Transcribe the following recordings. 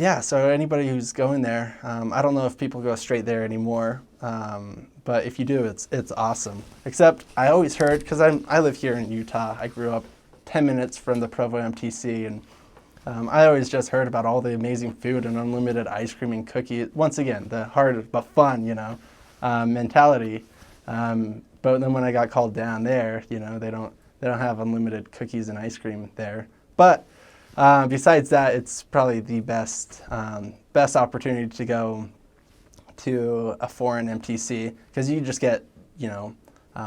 Yeah, so anybody who's going there, I don't know if people go straight there anymore, but if you do, it's awesome. Except I always heard, because I live here in Utah, I grew up 10 minutes from the Provo MTC, and I always just heard about all the amazing food and unlimited ice cream and cookies. Once again, the hard but fun, mentality. But then when I got called down there, they don't have unlimited cookies and ice cream there. But besides that, it's probably the best opportunity to go to a foreign MTC because you just get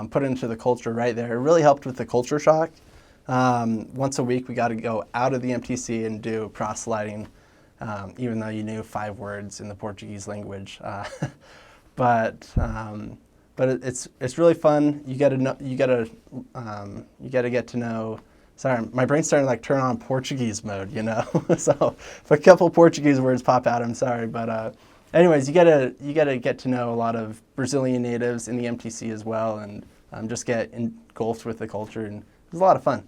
put into the culture right there. It really helped with the culture shock. Once a week, we got to go out of the MTC and do proselyting, even though you knew 5 words in the Portuguese language. But it's really fun. You gotta get to know. Sorry, my brain's starting to turn on Portuguese mode, So if a couple Portuguese words pop out, I'm sorry. But anyways, you gotta get to know a lot of Brazilian natives in the MTC as well, and just get engulfed with the culture, and it was a lot of fun.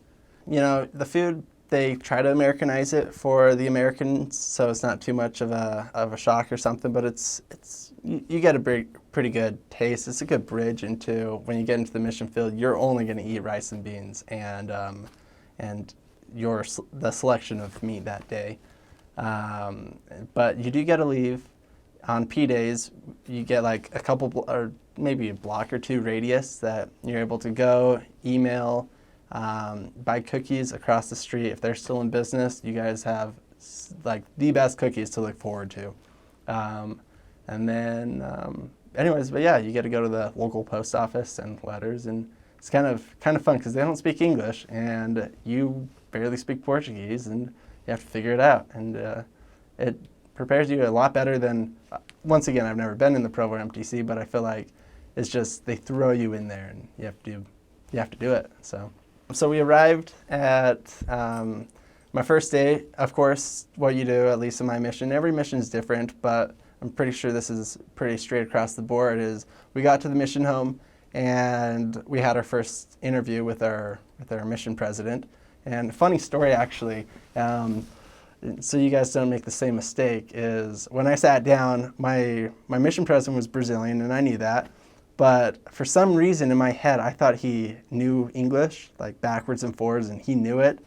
The food, they try to Americanize it for the Americans, so it's not too much of a shock or something. But you get a pretty good taste. It's a good bridge into when you get into the mission field. You're only going to eat rice and beans, and the selection of meat that day. But you do get to leave on P days. You get a couple or maybe a block or 2 radius that you're able to go, email, buy cookies across the street. If they're still in business, you guys have the best cookies to look forward to. And then, anyways, but yeah, you get to go to the local post office and letters, and it's kind of fun because they don't speak English and you barely speak Portuguese, and you have to figure it out. And it prepares you a lot better than. Once again, I've never been in the Provo MTC, but I feel like it's just they throw you in there and you have to do it. So we arrived at my first day. Of course, what you do, at least in my mission, every mission is different, but I'm pretty sure this is pretty straight across the board, is we got to the mission home and we had our first interview with our mission president. And funny story, actually, so you guys don't make the same mistake, is when I sat down, my mission president was Brazilian, and I knew that. But for some reason in my head, I thought he knew English, backwards and forwards, and he knew it.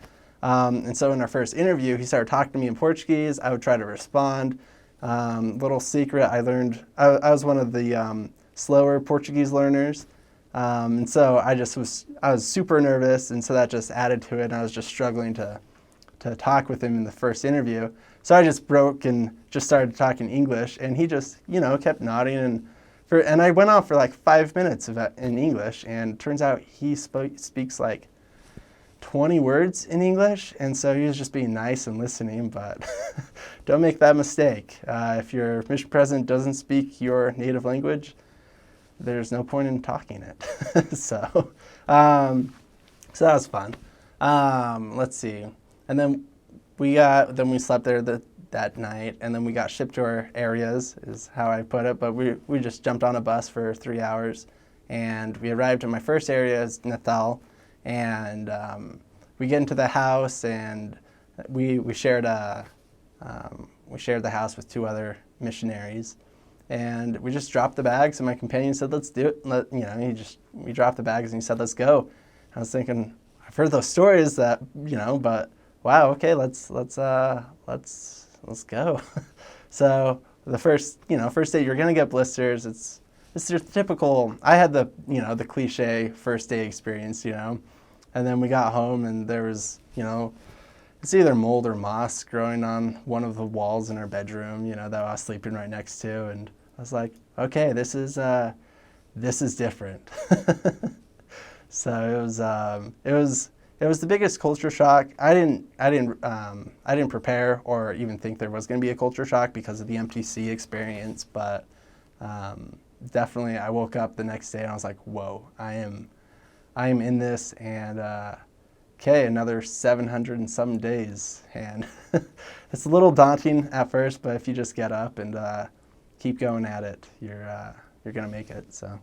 And so in our first interview, he started talking to me in Portuguese. I would try to respond. Little secret, I learned, I was one of the slower Portuguese learners. And so I was super nervous, and so that just added to it, and I was just struggling to talk with him in the first interview. So I just broke and just started talking English, and he just, kept nodding, and I went on for 5 minutes in English, and it turns out he speaks 20 words in English, and so he was just being nice and listening, but don't make that mistake. If your mission president doesn't speak your native language, there's no point in talking it. So that was fun. Let's see. And then we slept there that night, and then we got shipped to our areas, is how I put it. But we just jumped on a bus for 3 hours, and we arrived in my first area, is Natal, and we get into the house, and we shared the house with 2 other missionaries, and we just dropped the bags, and my companion said, "Let's do it." We dropped the bags, and he said, "Let's go." I was thinking, I've heard those stories that but wow, okay, let's go. So the first day, you're gonna get blisters. It's your typical. I had the the cliche first day experience, and then we got home, and there was it's either mold or moss growing on one of the walls in our bedroom, that I was sleeping right next to, and I was like, okay, this is different. So it was the biggest culture shock. I didn't prepare or even think there was going to be a culture shock because of the MTC experience, but definitely I woke up the next day and I was like, whoa, I am in this, and another 700 and some days, and it's a little daunting at first, but if you just get up and keep going at it, you're gonna make it. So.